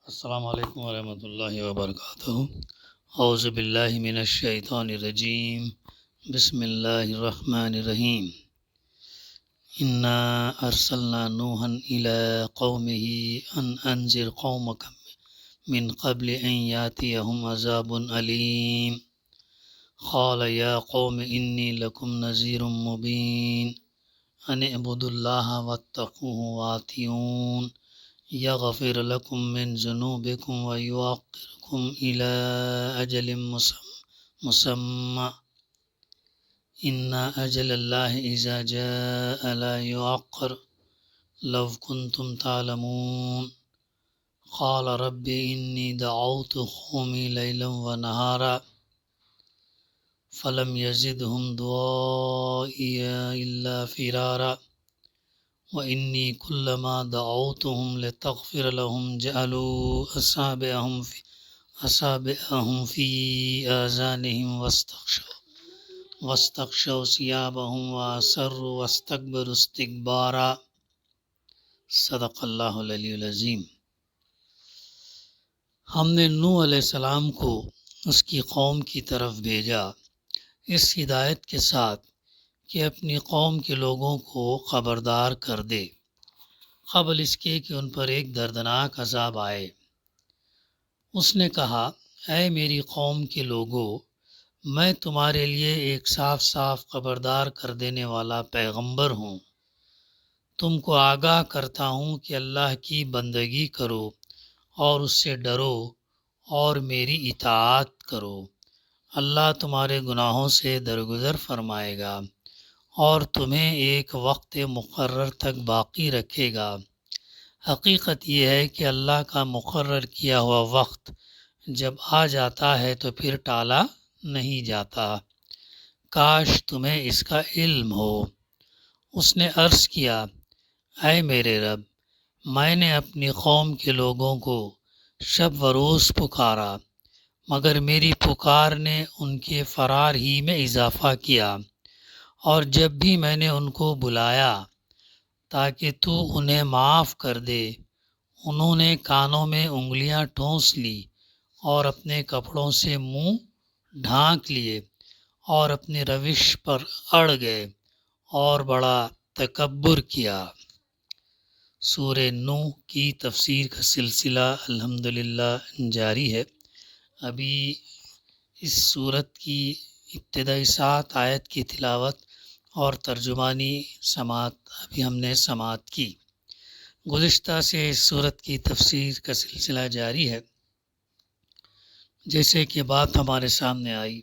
السلام علیکم ورحمۃ اللہ وبرکاتہ۔ اعوذ باللہ من الشیطان الرجیم، بسم اللہ الرحمن الرحیم۔ انا ارسلنا نوحا الی قومہ ان انذر قومک من قبل ان یاتیہم عذاب علیم قال یا قوم انی لکم نذیر مبین ان اعبدوا اللہ واتقوہ وأطیعون یغفر لکم من ذنوبکم ویؤخرکم الی اجل مسمى ان اجل اللہ اذا جاء لا یؤخر لو کنتم تعلمون قال رب انی دعوت قومی لیلا ونہارا فلم یزدہم دعائی الا فرارا وإني كلما دعوتهم لتغفر لهم جعلوا أصابعهم في آذانهم واستغشوا ثيابهم وأصروا واستكبروا استكبارا۔ صدق اللہ العلی العظیم۔ ہم نے نوح علیہ السلام کو اس کی قوم کی طرف بھیجا اس ہدایت کے ساتھ کہ اپنی قوم کے لوگوں کو خبردار کر دے قبل اس کے کہ ان پر ایک دردناک عذاب آئے۔ اس نے کہا، اے میری قوم کے لوگوں، میں تمہارے لیے ایک صاف صاف خبردار کر دینے والا پیغمبر ہوں۔ تم کو آگاہ کرتا ہوں کہ اللہ کی بندگی کرو اور اس سے ڈرو اور میری اطاعت کرو۔ اللہ تمہارے گناہوں سے درگزر فرمائے گا اور تمہیں ایک وقت مقرر تک باقی رکھے گا۔ حقیقت یہ ہے کہ اللہ کا مقرر کیا ہوا وقت جب آ جاتا ہے تو پھر ٹالا نہیں جاتا۔ کاش تمہیں اس کا علم ہو۔ اس نے عرض کیا، اے میرے رب، میں نے اپنی قوم کے لوگوں کو شب و روز پکارا مگر میری پکار نے ان کے فرار ہی میں اضافہ کیا، اور جب بھی میں نے ان کو بلایا تاکہ تو انہیں معاف کر دے، انہوں نے کانوں میں انگلیاں ٹھونس لی اور اپنے کپڑوں سے منہ ڈھانک لیے اور اپنی روش پر اڑ گئے اور بڑا تکبر کیا۔ سورہ نوح کی تفسیر کا سلسلہ الحمدللہ جاری ہے۔ ابھی اس سورت کی ابتدائی 7 آیت کی تلاوت اور ترجمانی سماعت ابھی ہم نے سماعت کی۔ گزشتہ سے اس سورت کی تفسیر کا سلسلہ جاری ہے۔ جیسے کہ بات ہمارے سامنے آئی،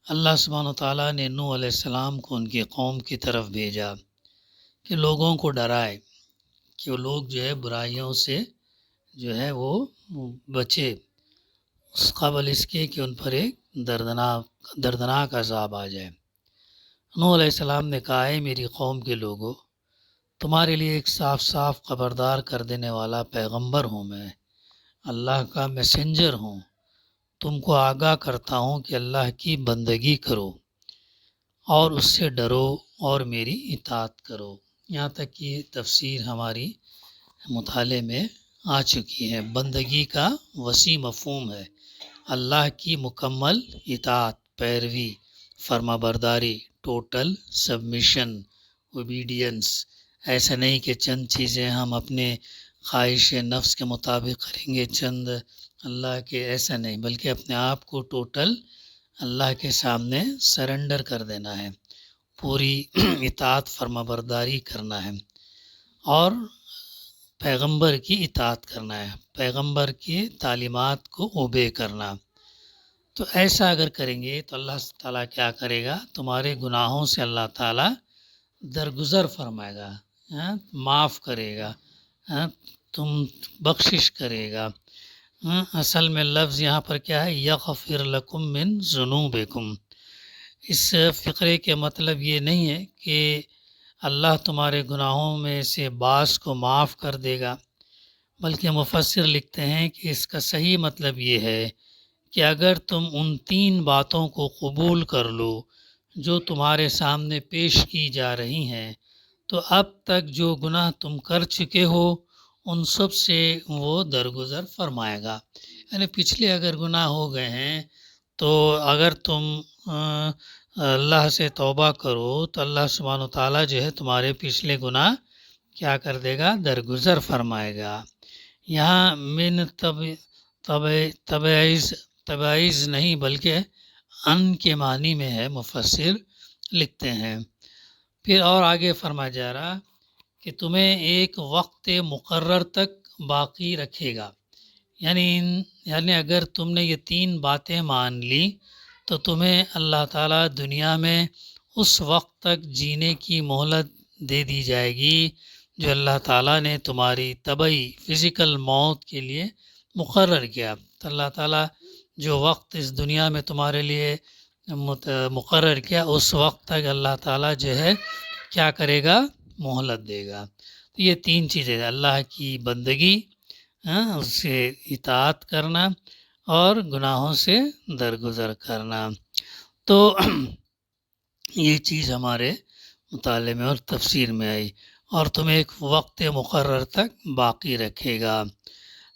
اللہ سبحانہ وتعالیٰ نے نوح علیہ السلام کو ان کی قوم کی طرف بھیجا کہ لوگوں کو ڈرائے کہ وہ لوگ برائیوں سے وہ بچے اس قبل اس کے کہ ان پر ایک دردناک عذاب آ جائے۔ نوح علیہ السلام نے کہا، ہے میری قوم کے لوگوں، تمہارے لیے ایک صاف صاف خبردار کر دینے والا پیغمبر ہوں، میں اللہ کا میسنجر ہوں۔ تم کو آگاہ کرتا ہوں کہ اللہ کی بندگی کرو اور اس سے ڈرو اور میری اطاعت کرو۔ یہاں تک کی تفسیر ہماری مطالعے میں آ چکی ہے۔ بندگی کا وسیع مفہوم ہے، اللہ کی مکمل اطاعت، پیروی، فرما برداری، ٹوٹل سبمیشن، اوبیڈینس۔ ایسا نہیں کہ چند چیزیں ہم اپنے خواہش نفس کے مطابق کریں گے، چند اللہ کے، ایسا نہیں، بلکہ اپنے آپ کو ٹوٹل اللہ کے سامنے سرنڈر کر دینا ہے، پوری اطاعت فرما برداری کرنا ہے اور پیغمبر کی اطاعت کرنا ہے، پیغمبر کی تعلیمات کو اوبے کرنا۔ تو ایسا اگر کریں گے تو اللہ تعالیٰ کیا کرے گا؟ تمہارے گناہوں سے اللہ تعالیٰ درگزر فرمائے گا، معاف کرے گا، تم بخشش کرے گا۔ اصل میں لفظ یہاں پر کیا ہے؟ یغفر لکم من ذنوبکم۔ اس فقرے کے مطلب یہ نہیں ہے کہ اللہ تمہارے گناہوں میں سے بعض کو معاف کر دے گا، بلکہ مفسر لکھتے ہیں کہ اس کا صحیح مطلب یہ ہے کہ اگر تم ان 3 باتوں کو قبول کر لو جو تمہارے سامنے پیش کی جا رہی ہیں، تو اب تک جو گناہ تم کر چکے ہو ان سب سے وہ درگزر فرمائے گا. یعنی پچھلے اگر گناہ ہو گئے ہیں تو اگر تم اللہ سے توبہ کرو تو اللہ سبحانہ وتعالیٰ جو ہے تمہارے پچھلے گناہ کیا کر دے گا؟ درگزر فرمائے گا. یہاں من تبعیض نہیں بلکہ ان کے معنی میں ہے، مفسر لکھتے ہیں. پھر اور آگے فرمایا جا رہا کہ تمہیں ایک وقت مقرر تک باقی رکھے گا. یعنی اگر تم نے یہ 3 باتیں مان لی تو تمہیں اللہ تعالیٰ دنیا میں اس وقت تک جینے کی مہلت دے دی جائے گی جو اللہ تعالیٰ نے تمہاری طبعی فزیکل موت کے لیے مقرر کیا. تو اللہ تعالیٰ جو وقت اس دنیا میں تمہارے لیے مقرر کیا اس وقت تک اللہ تعالیٰ جو ہے کیا کرے گا؟ مہلت دے گا. تو یہ 3 چیزیں، اللہ کی بندگی، اس سے اطاعت کرنا اور گناہوں سے درگزر کرنا. تو یہ چیز ہمارے مطالعے میں اور تفسیر میں آئی. اور تمہیں ایک وقت مقرر تک باقی رکھے گا.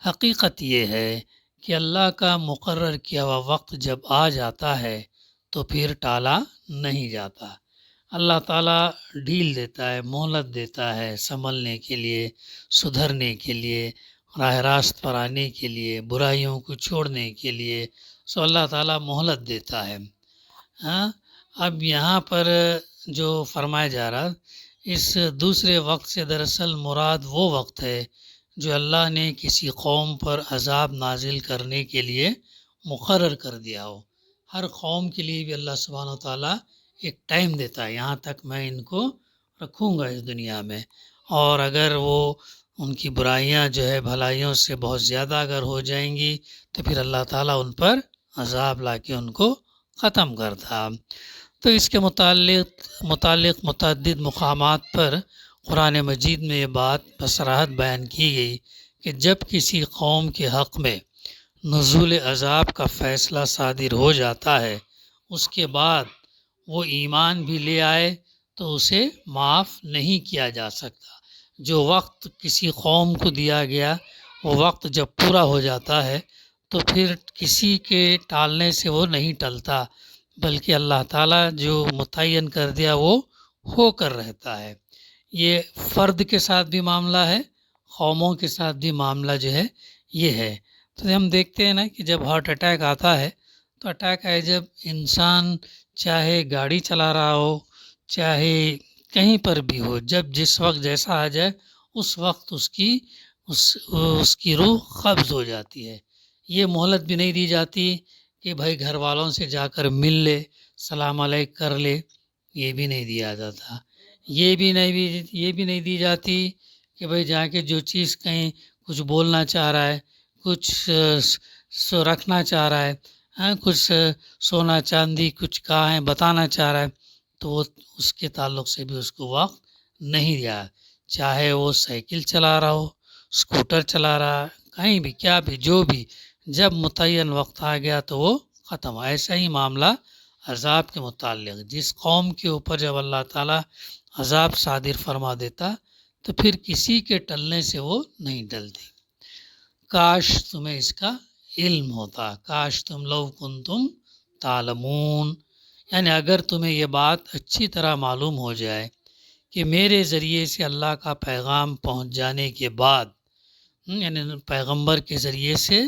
حقیقت یہ ہے کہ اللہ کا مقرر کیا ہوا وقت جب آ جاتا ہے تو پھر ٹالا نہیں جاتا. اللہ تعالیٰ ڈھیل دیتا ہے، مہلت دیتا ہے سنبھلنے کے لیے، سدھرنے کے لیے، راہ راست پر آنے کے لیے، برائیوں کو چھوڑنے کے لیے. سو اللہ تعالیٰ مہلت دیتا ہے. اب یہاں پر جو فرمایا جا رہا اس دوسرے وقت سے دراصل مراد وہ وقت ہے جو اللہ نے کسی قوم پر عذاب نازل کرنے کے لیے مقرر کر دیا ہو. ہر قوم کے لیے بھی اللہ سبحانہ و تعالیٰ ایک ٹائم دیتا ہے، یہاں تک میں ان کو رکھوں گا اس دنیا میں، اور اگر وہ ان کی برائیاں جو ہے بھلائیوں سے بہت زیادہ اگر ہو جائیں گی تو پھر اللہ تعالیٰ ان پر عذاب لا کے ان کو ختم کرتا. تو اس کے متعلق متعدد مقامات پر قرآن مجید میں یہ بات بصراحت بیان کی گئی کہ جب کسی قوم کے حق میں نزول عذاب کا فیصلہ صادر ہو جاتا ہے، اس کے بعد وہ ایمان بھی لے آئے تو اسے معاف نہیں کیا جا سکتا. جو وقت کسی قوم کو دیا گیا وہ وقت جب پورا ہو جاتا ہے تو پھر کسی کے ٹالنے سے وہ نہیں ٹلتا، بلکہ اللہ تعالیٰ جو متعین کر دیا وہ ہو کر رہتا ہے. یہ فرد کے ساتھ بھی معاملہ ہے، قوموں کے ساتھ بھی معاملہ جو ہے یہ ہے. تو ہم دیکھتے ہیں نا کہ جب ہارٹ اٹیک آتا ہے تو اٹیک آئے جب انسان چاہے گاڑی چلا رہا ہو چاہے کہیں پر بھی ہو، جب جس وقت جیسا آ جائے اس وقت اس کی روح قبض ہو جاتی ہے. یہ مہلت بھی نہیں دی جاتی کہ بھائی گھر والوں سے جا کر مل لے، سلام علیک کر لے، یہ بھی نہیں دیا جاتا. یہ بھی نہیں دی جاتی کہ بھائی جا کے جو چیز کہیں کچھ بولنا چاہ رہا ہے، کچھ رکھنا چاہ رہا ہے، کچھ سونا چاندی کچھ کہاں ہے بتانا چاہ رہا ہے تو وہ اس کے تعلق سے بھی اس کو وقت نہیں دیا. چاہے وہ سائیکل چلا رہا ہو، اسکوٹر چلا رہا، کہیں بھی کیا بھی جو بھی، جب متعین وقت آ گیا تو وہ ختم. ایسا ہی معاملہ عذاب کے متعلق، جس قوم کے اوپر جب اللہ تعالیٰ عذاب صادر فرما دیتا تو پھر کسی کے ٹلنے سے وہ نہیں ٹلتی. کاش تمہیں اس کا علم ہوتا، کاش تم لو کنتم تعلمون، یعنی اگر تمہیں یہ بات اچھی طرح معلوم ہو جائے کہ میرے ذریعے سے اللہ کا پیغام پہنچ جانے کے بعد، یعنی پیغمبر کے ذریعے سے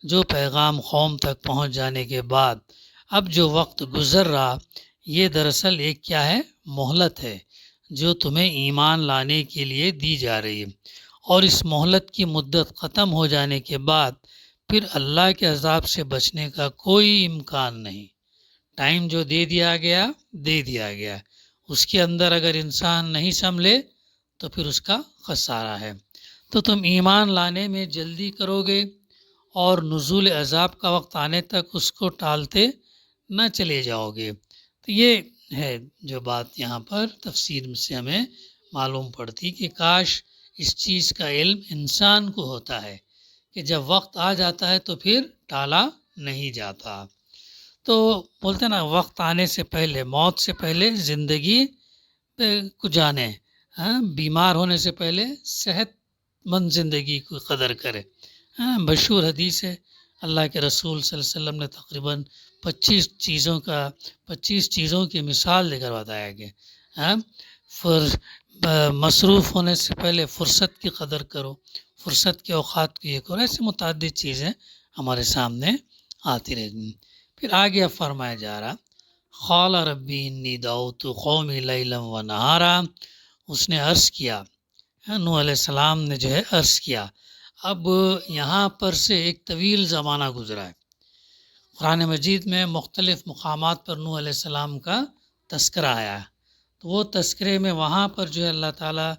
جو پیغام قوم تک پہنچ جانے کے بعد اب جو وقت گزر رہا یہ دراصل ایک کیا ہے؟ مہلت ہے جو تمہیں ایمان لانے کے لیے دی جا رہی ہے. اور اس مہلت کی مدت ختم ہو جانے کے بعد پھر اللہ کے عذاب سے بچنے کا کوئی امکان نہیں. ٹائم جو دے دیا گیا اس کے اندر اگر انسان نہیں سنبھلے تو پھر اس کا خسارہ ہے. تو تم ایمان لانے میں جلدی کرو گے اور نزول عذاب کا وقت آنے تک اس کو ٹالتے نہ چلے جاؤ گے. تو یہ ہے جو بات یہاں پر تفسیر سے ہمیں معلوم پڑتی کہ کاش اس چیز کا علم انسان کو ہوتا ہے کہ جب وقت آ جاتا ہے تو پھر ٹالا نہیں جاتا. تو بولتے ہیں نا وقت آنے سے پہلے، موت سے پہلے زندگی کو جانے، بیمار ہونے سے پہلے صحت مند زندگی کی قدر کرے۔ ہاں، مشہور حدیث ہے، اللہ کے رسول صلی اللہ علیہ وسلم نے تقریباً 25 چیزوں کی مثال دے کر بتایا کہ ہاں، مصروف ہونے سے پہلے فرصت کی قدر کرو، فرصت کے اوقات کو یہ کرو، ایسی متعدد چیزیں ہمارے سامنے آتی رہتی۔ پھر آگے اب فرمایا جا رہا، قال ربی انی دعوت قومی لیلا و نہارا، اس نے عرض کیا، نوح علیہ السلام نے جو ہے عرض کیا۔ اب یہاں پر سے ایک طویل زمانہ گزرا ہے۔ قرآن مجید میں مختلف مقامات پر نوح علیہ السلام کا تذکرہ آیا ہے، تو وہ تذکرے میں وہاں پر جو ہے اللہ تعالیٰ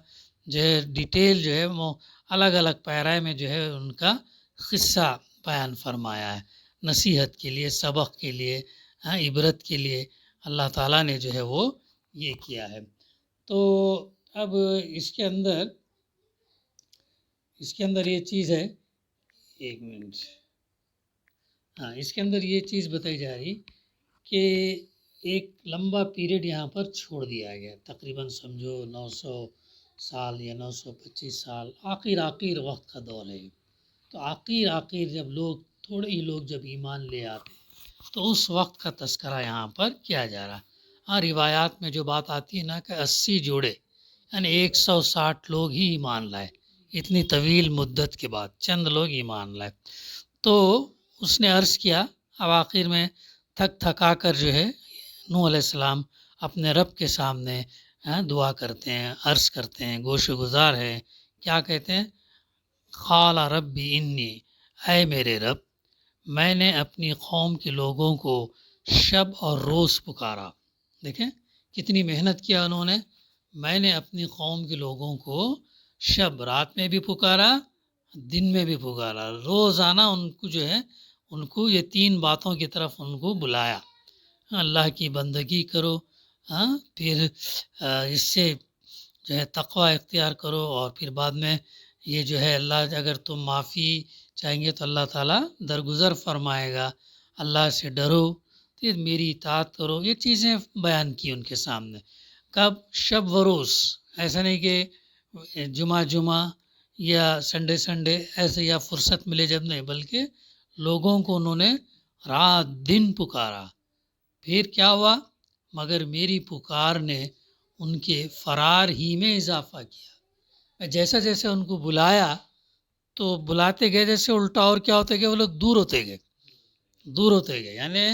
جو ہے ڈیٹیل جو ہے وہ الگ الگ پیرائے میں جو ہے ان کا قصہ بیان فرمایا ہے، نصیحت کے لیے، سبق کے لیے، عبرت کے لیے اللہ تعالیٰ نے جو ہے وہ یہ کیا ہے۔ تو اب اس کے اندر یہ چیز ہے، ایک منٹ، ہاں، اس کے اندر یہ چیز بتائی جا رہی کہ ایک لمبا پیریڈ یہاں پر چھوڑ دیا گیا، تقریباً سمجھو 900 سال یا 925 سال، آخر وقت کا دور ہے۔ تو آخر جب تھوڑے ہی لوگ جب ایمان لے آتے تو اس وقت کا تذکرہ یہاں پر کیا جا رہا۔ ہاں، روایات میں جو بات آتی ہے نا کہ 80 جوڑے یعنی 160 لوگ ہی ایمان لائے، اتنی طویل مدت کے بعد چند لوگ ایمان لائے۔ تو اس نے عرض کیا، اب آخر میں تھکا کر جو ہے نوح علیہ السلام اپنے رب کے سامنے دعا کرتے ہیں، عرض کرتے ہیں، گوش گزار ہیں، کیا کہتے ہیں؟ قال ربی انی، اے میرے رب، میں نے اپنی قوم کے لوگوں کو شب اور روز پکارا۔ دیکھیں کتنی محنت کیا انہوں نے، میں نے اپنی قوم کے لوگوں کو شب، رات میں بھی پکارا، دن میں بھی پکارا، روزانہ ان کو جو ہے ان کو یہ 3 باتوں کی طرف ان کو بلایا، اللہ کی بندگی کرو، پھر اس سے جو ہے تقوی اختیار کرو، اور پھر بعد میں یہ جو ہے اللہ، اگر تم معافی چاہیں گے تو اللہ تعالیٰ درگزر فرمائے گا، اللہ سے ڈرو، پھر میری اطاعت کرو، یہ چیزیں بیان کی ان کے سامنے۔ کب؟ شب و روز، ایسا نہیں کہ جمعہ یا سنڈے ایسے یا فرصت ملے جب نہیں، بلکہ لوگوں کو انہوں نے رات دن پکارا۔ پھر کیا ہوا؟ مگر میری پکار نے ان کے فرار ہی میں اضافہ کیا، جیسے جیسے ان کو بلایا تو بلاتے گئے، جیسے الٹا اور کیا ہوتے گئے، وہ لوگ دور ہوتے گئے، یعنی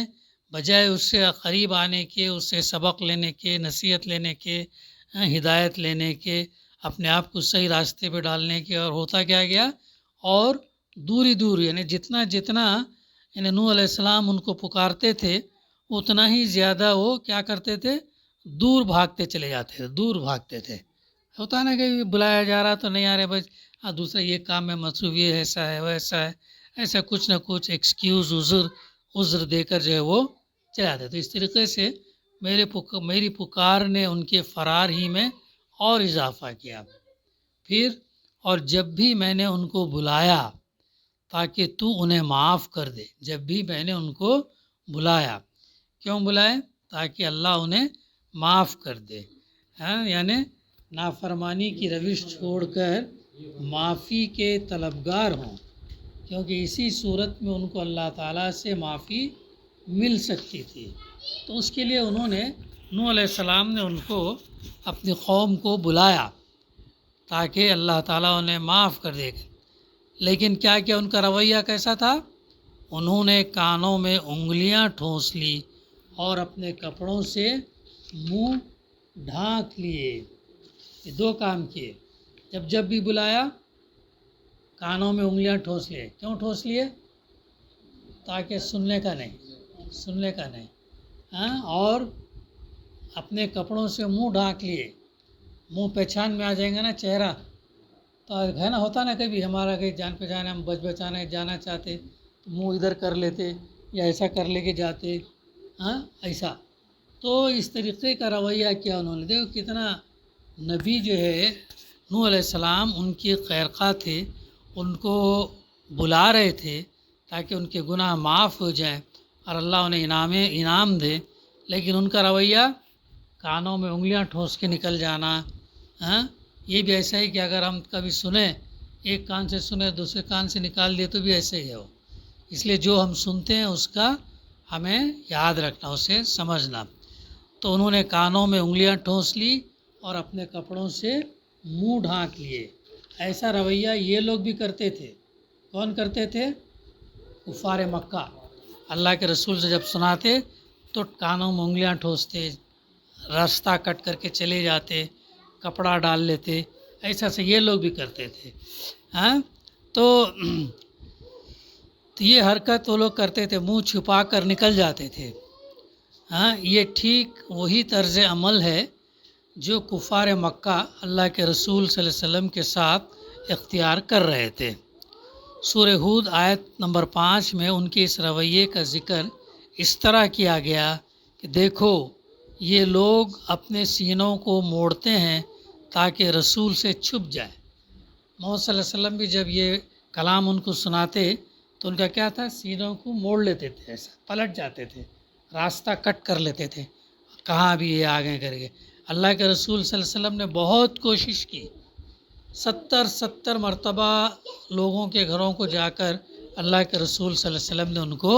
بجائے اس سے قریب آنے کے، اس سے سبق لینے کے، نصیحت لینے کے، ہدایت لینے کے، اپنے آپ کو صحیح راستے پہ ڈالنے کے، اور ہوتا کیا گیا، اور دور یعنی جتنا یعنی نوح علیہ السلام ان کو پکارتے تھے اتنا ہی زیادہ وہ کیا کرتے تھے، دور بھاگتے چلے جاتے تھے۔ ہوتا نا کہ بلایا جا رہا تو نہیں آ رہے، بس دوسرا یہ کام میں مصروف، یہ ایسا ہے ویسا ہے، ایسا کچھ نہ کچھ ایکسکیوز، عذر دے کر جو ہے وہ چلے جاتے۔ تو اس طریقے سے میری پکار نے ان کے فرار ہی میں اور اضافہ کیا۔ پھر اور جب بھی میں نے ان کو بلایا تاکہ تو انہیں معاف کر دے، جب بھی میں نے ان کو بلایا، کیوں بلائے؟ تاکہ اللہ انہیں معاف کر دے، یعنی نافرمانی کی روش چھوڑ کر معافی کے طلبگار ہوں، کیونکہ اسی صورت میں ان کو اللہ تعالیٰ سے معافی مل سکتی تھی۔ تو اس کے لیے انہوں نے، نوح علیہ السلام نے ان کو، اپنی قوم کو بلایا تاکہ اللہ تعالیٰ انہیں معاف کر دے۔ لیکن کیا ان کا رویہ کیسا تھا؟ انہوں نے کانوں میں انگلیاں ٹھونس لی اور اپنے کپڑوں سے منہ ڈھانک لیے۔ یہ 2 کام کیے، جب بھی بلایا کانوں میں انگلیاں ٹھونس لیے۔ کیوں ٹھونس لیے؟ تاکہ سننے کا نہیں، اور اپنے کپڑوں سے منہ ڈھانک لیے۔ منہ پہچان میں آ جائیں گا نا، چہرہ تو ہے نا، ہوتا نا کبھی ہمارا کہیں جان پہچان ہم بچانا جانا چاہتے تو منہ ادھر کر لیتے یا ایسا کر لے کے جاتے، ایسا۔ تو اس طریقے کا رویہ کیا انہوں نے۔ دیکھو کتنا نبی جو ہے نوح علیہ السلام ان کے خیرخواہ تھے، ان کو بلا رہے تھے تاکہ ان کے گناہ معاف ہو جائیں اور اللہ انہیں انعام دے، لیکن ان کا رویہ کانوں میں انگلیاں ٹھونس کے نکل جانا۔ یہ بھی ایسا ہے کہ اگر ہم کبھی سنیں ایک کان سے سنے دوسرے کان سے نکال دیے تو بھی ایسے ہی ہے وہ. اس لیے جو ہم سنتے ہیں اس کا ہمیں یاد رکھنا، اسے سمجھنا. تو انہوں نے کانوں میں انگلیاں ٹھونس لی اور اپنے کپڑوں سے منہ ڈھانک لیے. ایسا رویہ یہ لوگ بھی کرتے تھے. کون کرتے تھے؟ کفار مکہ. اللہ کے رسول سے جب سناتے تو کانوں میں انگلیاں ٹھونستے، راستہ کٹ کر کے چلے جاتے، کپڑا ڈال لیتے. ایسا سے یہ لوگ بھی کرتے تھے. ہاں تو یہ حرکت وہ لوگ کرتے تھے، منہ چھپا کر نکل جاتے تھے. ہاں یہ ٹھیک وہی طرز عمل ہے جو کفار مکہ اللہ کے رسول صلی اللہ علیہ وسلم کے ساتھ اختیار کر رہے تھے. سورہ ہود آیت نمبر 5 میں ان کے اس رویے کا ذکر اس طرح کیا گیا کہ دیکھو یہ لوگ اپنے سینوں کو موڑتے ہیں تاکہ رسول سے چھپ جائے. محمد صلی اللہ علیہ وسلم بھی جب یہ کلام ان کو سناتے تو ان کا کیا تھا؟ سینوں کو موڑ لیتے تھے، ایسا پلٹ جاتے تھے، راستہ کٹ کر لیتے تھے، کہاں بھی یہ آگے کر کے. اللہ کے رسول صلی اللہ علیہ وسلم نے بہت کوشش کی، 70 مرتبہ لوگوں کے گھروں کو جا کر اللہ کے رسول صلی اللہ علیہ وسلم نے ان کو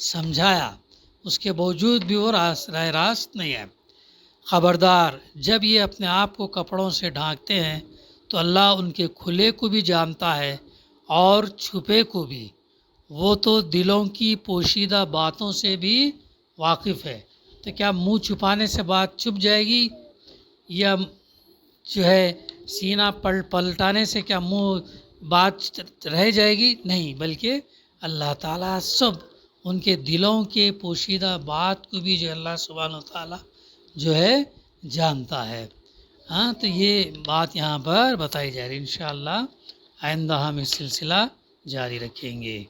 سمجھایا. اس کے باوجود بھی وہ راہ راست نہیں ہے. خبردار، جب یہ اپنے آپ کو کپڑوں سے ڈھانکتے ہیں تو اللہ ان کے کھلے کو بھی جانتا ہے اور چھپے کو بھی. وہ تو دلوں کی پوشیدہ باتوں سے بھی واقف ہے. تو کیا منہ چھپانے سے بات چھپ جائے گی، یا جو ہے سینہ پلٹانے سے کیا منہ بات رہ جائے گی؟ نہیں، بلکہ اللہ تعالیٰ سب ان کے دلوں کے پوشیدہ بات کو بھی جو اللہ سبحانہ و تعالیٰ جو ہے جانتا ہے. ہاں تو یہ بات یہاں پر بتائی جا رہی ہے. انشاءاللہ آئندہ ہم اس سلسلہ جاری رکھیں گے.